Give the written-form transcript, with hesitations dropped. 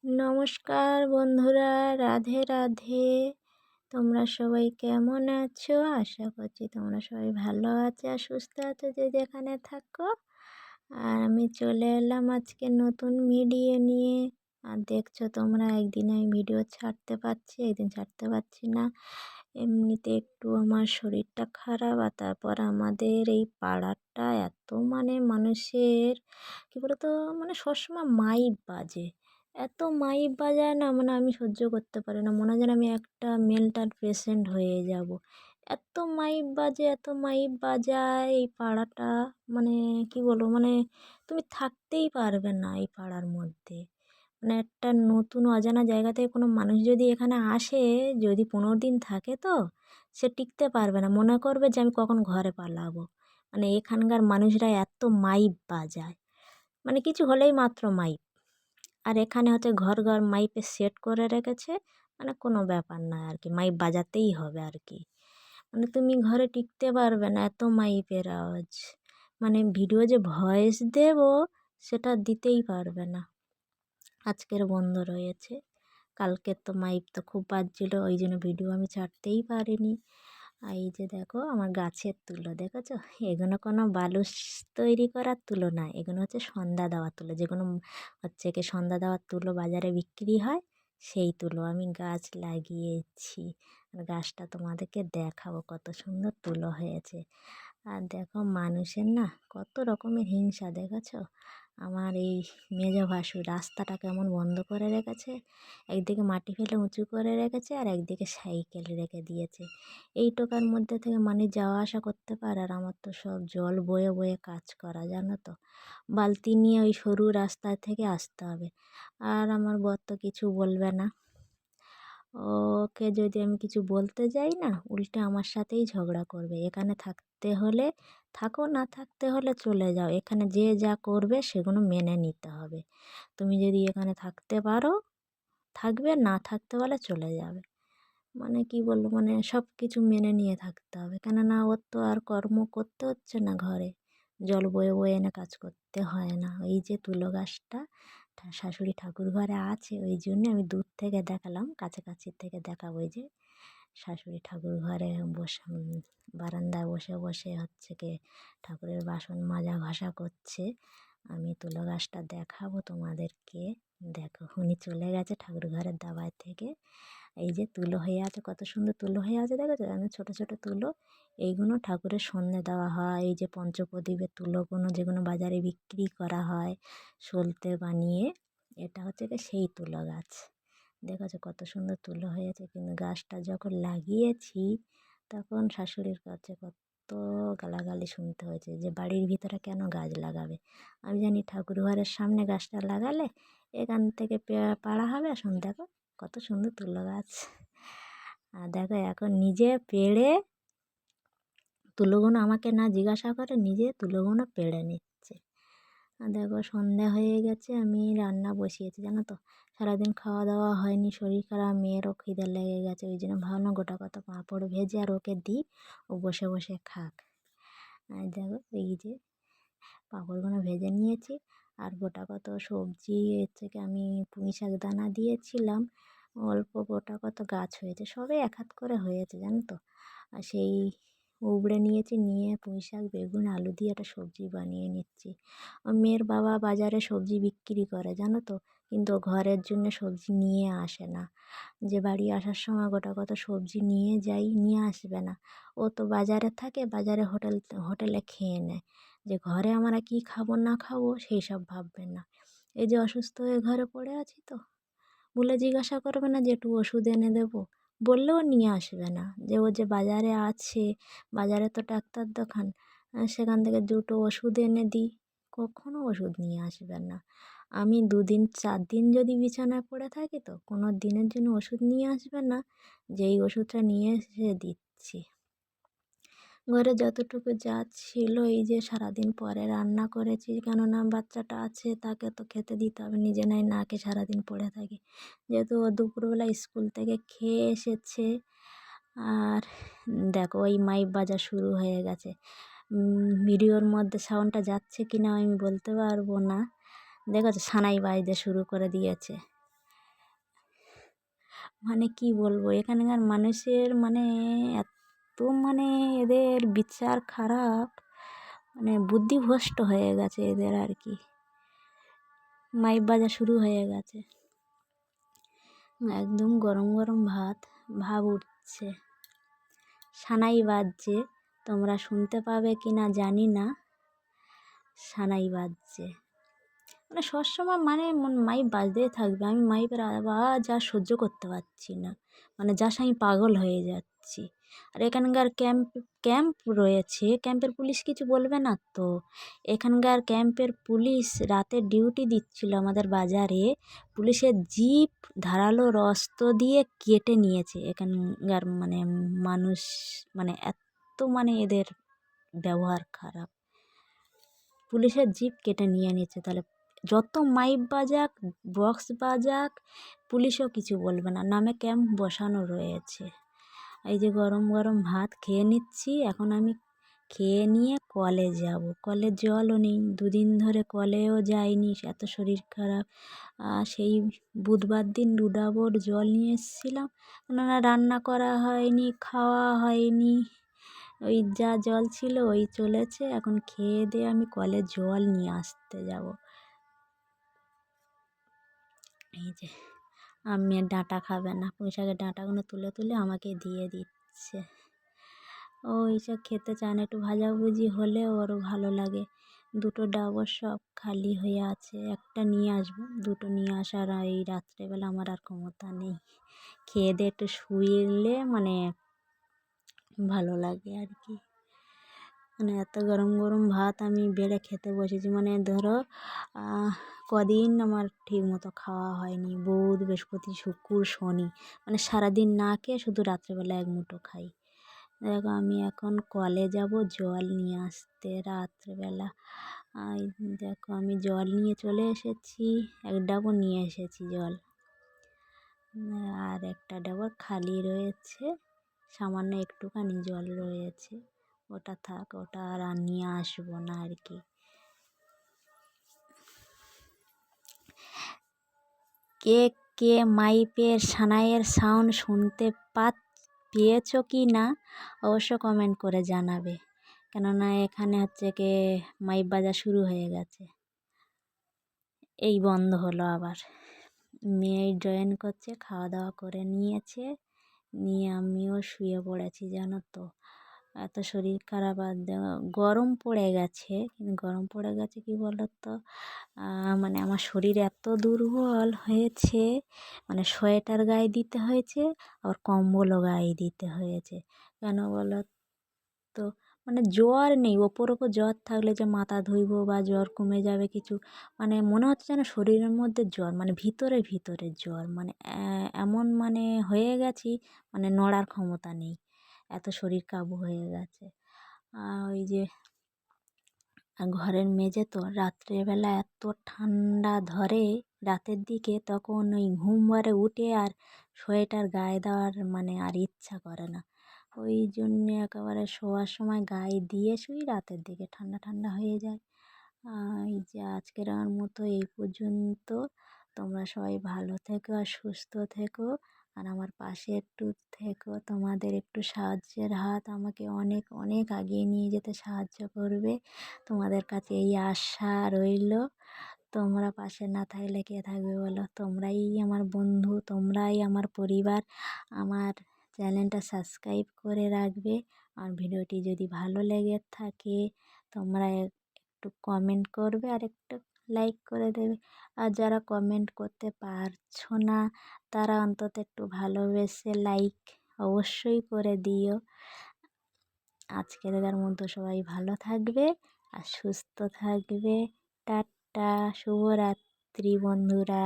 নমস্কার বন্ধুরা, রাধে রাধে। তোমরা সবাই কেমন আছো? আশা করছি তোমরা সবাই ভালো আছো আর সুস্থ আছো যে যেখানে থাকো। আর আমি চলে এলাম আজকে নতুন ভিডিও নিয়ে। আর দেখছো তোমরা, একদিন আমি ভিডিও ছাড়তে পারছি, একদিন ছাড়তে পারছি না। এমনিতে একটু আমার শরীরটা খারাপ, আর তারপর আমাদের এই পাড়াটা এত মানুষের কী বলতো, সবসময় মাইক বাজে। এত মাইক বাজায় না, আমি সহ্য করতে পারি না। মনে হয় যেন আমি একটা মেন্টাল পেশেন্ট হয়ে যাব। এত মাইক বাজে, এত মাইক বাজায় এই পাড়াটা। কি বলবো, তুমি থাকতেই পারবে না এই পাড়ার মধ্যে। একটা নতুন অজানা জায়গা থেকে কোনো মানুষ যদি এখানে আসে, যদি 15 দিন থাকে, তো সে টিকতে পারবে না। মনে করবে যে আমি কখন ঘরে পালাবো। এখানকার মানুষরা এত মাইক বাজায়, কিছু হলেই মাত্র মাইক। আর এখানে হচ্ছে ঘর ঘর মাইপে সেট করে রেখেছে, কোনো ব্যাপার না আর কি, মাইপ বাজাতেই হবে আর কি। তুমি ঘরে টিকতে পারবে না, এত মাইপের আওয়াজ। ভিডিও যে ভয়েস দেব, সেটা দিতেই পারবে না। আজকের বন্ধ রয়েছে, কালকের তো মাইপ তো খুব বাজছিল, ওই জন্য ভিডিও আমি ছাড়তেই পারিনি। আর এই যে দেখো আমার গাছের তুলো, দেখেছো? এগুলো কোনো বালুস তৈরি করার তুলো না, এগুলো হচ্ছে সন্ধ্যা দেওয়ার তুলো। যেগুলো হচ্ছে কি সন্ধ্যা দেওয়ার তুলো বাজারে বিক্রি হয়, সেই তুলো আমি গাছ লাগিয়েছি। আর গাছটা তোমাদেরকে দেখাবো, কত সুন্দর তুলো হয়েছে। আর দেখো মানুষের না কত রকমের হিংসা, দেখেছো? আমার এই মেজ ভাসুর রাস্তাটা কেমন বন্ধ করে রেখেছে। একদিকে মাটি ফেলে উঁচু করে রেখেছে, আর একদিকে সাইকেল রেখে দিয়েছে। এই টোকার মধ্যে থেকে মানুষ যাওয়া আসা করতে পারে, আর আমার তো সব জল বয়ে বয়ে কাজ করা, জানো তো। বালতি নিয়ে ওই সরু রাস্তা থেকে আসতে হবে। আর আমার বর তো কিছু বলবে না। ওকে যদি আমি কিছু বলতে যাই না, উল্টে আমার সাথেই ঝগড়া করবে। এখানে থাকতে হলে থাকো, না থাকতে হলে চলে যাও। এখানে যে যা করবে সেগুলো মেনে নিতে হবে। তুমি যদি এখানে থাকতে পারো থাকবে, না থাকতে বলে চলে যাবে। কি বলবো, সব কিছু মেনে নিয়ে থাকতে হবে। কেননা ওর তো আর কর্ম করতে হচ্ছে না ঘরে, জল বয়ে বয়ে এনে কাজ করতে হয় না। এই যে তুলো গাছটা শাশুড়ি ঠাকুর ঘরে আছে, ওই জন্য আমি দূর থেকে দেখালাম, কাছাকাছি থেকে দেখাবো। ওই যে শাশুড়ি ঠাকুর ঘরে বসে, বারান্দায় বসে বসে হচ্ছে কি ঠাকুরের বাসন মাজা ঘষা করছে। আমি তুলো গাছটা দেখাবো তোমাদেরকে। দেখো, উনি চলে গেছে ঠাকুর ঘরের দাওয়ায় থেকে। এই যে তুলো হয়ে আছে, কত সুন্দর তুলো হয়ে আছে, দেখেছো? ছোট ছোট তুলো, এইগুলো ঠাকুরের সন্ধ্যে দেওয়া হয়। এই যে পঞ্চপ্রদীপের তুলোগুলো, যেগুলো বাজারে বিক্রি করা হয় সলতে বানিয়ে, এটা হচ্ছে কি সেই তুলো গাছ। দেখেছো কত সুন্দর তুলো হয়েছে। কিন্তু গাছটা যখন লাগিয়েছি, তখন শাশুড়ির কাছে কত গালাগালি শুনতে হয়েছে যে বাড়ির ভিতরে কেন গাছ লাগাবে। আমি জানি ঠাকুর ঘরের সামনে গাছটা লাগালে এখান থেকে পাড়া হবে। আর দেখো কত সুন্দর তুলো গাছ। আর দেখো এখন নিজে পেড়ে তুলোগুলো আমাকে না জিজ্ঞাসা করে, নিজে তুলোগুলো পেড়ে নিচ্ছে। আর দেখো সন্ধ্যা হয়ে গেছে, আমি রান্না বসিয়েছি, জানো তো। সারাদিন খাওয়া দাওয়া হয়নি, শরীর খারাপ, মেয়েরও খিদে লেগে গেছে। ওই জন্য ভাবলাম গোটা কত পাঁপড় ভেজে আর ওকে দিই, ও বসে বসে খাক। আর দেখো এই যে পাঁপড়গুলো ভেজে নিয়েছি। আর গোটা কত সবজি থেকে আমি পুঁই শাক দানা দিয়েছিলাম, অল্প গোটা কত গাছ হয়েছে, সবে এক হাত করে হয়েছে, জানো তো। আর সেই উবড়ে নিয়েছি, নিয়ে পুঁই শাক বেগুন আলু দিয়ে একটা সবজি বানিয়ে নিচ্ছি। মেয়ের বাবা বাজারে সবজি বিক্রি করে, জানো তো, কিন্তু ঘরের জন্য সবজি নিয়ে আসে না। যে বাড়ি আসার সময় গোটা কত সবজি নিয়ে যাই, নিয়ে আসবে না। ও তো বাজারে থাকে, বাজারে হোটেলে খেয়ে নেয়। যে ঘরে আমরা কি খাবো না খাবো সেই সব ভাববেন না। এই যে অসুস্থ হয়ে ঘরে পড়ে আছি, তো বলে জিজ্ঞাসা করবে না যে একটু ওষুধ এনে দেবো, বললেও নিয়ে আসবে না। যে ও যে বাজারে আছে, বাজারে তো ডাক্তার দোকান, সেখান থেকে দুটো ওষুধ এনে দিই, কখনো ওষুধ নিয়ে আসবে না। আমি 2 দিন 4 দিন যদি বিছানায় পড়ে থাকি, তো কোনো দিনের জন্য ওষুধ নিয়ে আসবে না, যেই ওষুধটা নিয়ে এসে দিচ্ছি। ঘরে যতটুকু যা ছিল, এই যে সারাদিন পরে রান্না করেছি, কেননা বাচ্চাটা আছে, তাকে তো খেতে দিতে হবে, নিজে নাই না খেয়ে সারাদিন পড়ে থাকি। যেহেতু ও দুপুরবেলা স্কুল থেকে খেয়ে এসেছে। আর দেখো ওই মাইক বাজা শুরু হয়ে গেছে। ভিডিওর মধ্যে সাউন্ডটা যাচ্ছে কি না আমি বলতে পারবো না। দেখেছো সানাই বাজতে শুরু করে দিয়েছে। মানে কি বলবো, এখানকার মানুষের মানে এত মানে এদের বিচার খারাপ, মানে বুদ্ধিভ্রষ্ট হয়ে গেছে এদের আর কি। মাইক বাজা শুরু হয়ে গেছে, একদম গরম গরম ভাব উঠছে, সানাই বাজছে, তোমরা শুনতে পাবে কি না জানি না, সানাই বাজছে। মানে সবসময় মানে মাইক বাজতেই থাকবে, আমি মাইকের আওয়াজ আর সহ্য করতে পারছি না, মানে যাস আমি পাগল হয়ে যাচ্ছি। আর এখানকার ক্যাম্প রয়েছে, ক্যাম্পের পুলিশ কিছু বলবে না তো? এখানকার ক্যাম্পের পুলিশ রাতে ডিউটি দিচ্ছিল আমাদের বাজারে, পুলিশের জিপ ধারালো অস্ত্র দিয়ে কেটে নিয়েছে এখানকার মানে মানুষ, মানে এত মানে এদের ব্যবহার খারাপ, পুলিশের জিপ কেটে নিয়ে নিচ্ছে। তাহলে যত মাইক বাজাক বক্স বাজাক পুলিশও কিছু বলবে না, নামে ক্যাম্প বসানো রয়েছে। এই যে গরম গরম ভাত খেয়ে নিচ্ছি, এখন আমি খেয়ে নিয়ে কলে যাব, কলে জলও নেই, দুদিন ধরে কলেও যাইনি, এত শরীর খারাপ। সেই বুধবার দিন 2 ডাবর জল নিয়ে এসেছিলাম, কেননা রান্না করা হয়নি, খাওয়া হয়নি, ওই যা জল ছিল ওই চলেছে। এখন খেয়ে দিয়ে আমি কলে জল নিয়ে আসতে যাব। এই যে আমি ডাঁটা খাবে না, পুঁইশাকের ডাঁটাগুলো তুলে তুলে আমাকে দিয়ে দিচ্ছে। ও এইসব খেতে চায় না, একটু ভাজাভুজি হলে ওরও ভালো লাগে। 2টো ডাবর সব খালি হয়ে আছে, একটা নিয়ে আসবো, 2টো নিয়ে আসার এই রাত্রেবেলা আমার আর ক্ষমতা নেই। খেয়ে দিয়ে একটু শুইলে মানে ভালো লাগে আর কি। মানে এত গরম গরম ভাত আমি বেড়ে খেতে বসেছি, মানে ধরো কদিন আমার ঠিক মতো খাওয়া হয়নি, বুধ বৃহস্পতি শুক্র শনি, মানে সারাদিন না খেয়ে শুধু রাত্রেবেলা 1 মুঠো খাই। দেখো আমি এখন কলে যাব জল নিয়ে আসতে রাত্রেবেলা। দেখো আমি জল নিয়ে চলে এসেছি, 1 ডাবর নিয়ে এসেছি জল, আর একটা ডাবর খালি রয়েছে, সামান্য একটুখানি জল রয়েছে, ওটা থাক, ওটা আর নিয়ে আসবো না আর কি। কে কে মাইপের সানাইয়ের সাউন্ড শুনতে পেয়েছো কি না অবশ্য কমেন্ট করে জানাবে, কেননা এখানে হচ্ছে কি মাইক বাজা শুরু হয়ে গেছে। এই বন্ধ হলো আবার, মেয়ে জয়েন করছে, খাওয়া দাওয়া করে নিয়েছে, নিয়ে আমিও শুয়ে পড়েছি। জানো তো এত শরীর খারাপ, আর গরম পড়ে গেছে, কিন্তু গরম পড়ে গেছে কি বলো তো, মানে আমার শরীর এত দুর্বল হয়েছে, মানে সোয়েটার গায়ে দিতে হয়েছে, আবার কম্বলও গায়ে দিতে হয়েছে। কেন বলো তো, মানে জ্বর নেই, ওপর জ্বর থাকলে যে মাথা ধুইবো বা জ্বর কমে যাবে কিছু, মানে মনে হচ্ছে যেন শরীরের মধ্যে জ্বর, মানে ভিতরে ভিতরে জ্বর, মানে এমন মানে হয়ে গেছি, মানে নড়ার ক্ষমতা নেই, এত শরীর কাবু হয়ে গেছে। ওই যে ঘরের মেঝে তো রাত্রেবেলা এত ঠান্ডা ধরে রাতের দিকে, তখন ওই ঘুম ঘরে উঠে আর সোয়েটার গায়ে দেওয়ার মানে আর ইচ্ছা করে না, ওই জন্যে একেবারে শোয়ার সময় গায়ে দিয়ে শুই, রাতের দিকে ঠান্ডা ঠান্ডা হয়ে যায়। এই যে আজকের আমার মতো এই পর্যন্ত, তোমরা সবাই ভালো থেকো আর সুস্থ থেকো, আর আমার পাশে একটু থেকো, তোমাদের একটু সাহায্যের হাত আমাকে অনেক অনেক এগিয়ে নিয়ে যেতে সাহায্য করবে, তোমাদের কাছে এই আশা রইল। তোমরা পাশে না থাকলে কে থাকবে বলো, তোমরাই আমার বন্ধু, তোমরাই আমার পরিবার। আমার চ্যানেলটা সাবস্ক্রাইব করে রাখবে, আর ভিডিওটি যদি ভালো লেগে থাকে তোমরা একটু কমেন্ট করবে আর একটু লাইক করে দেবে, আর যারা কমেন্ট করতে পারছো না তারা অন্তত একটু ভালোবেসে লাইক অবশ্যই করে দিও। আজকের মতো সবাই ভালো থাকবে আর সুস্থ থাকবে। টাটা, শুভরাত্রি বন্ধুরা।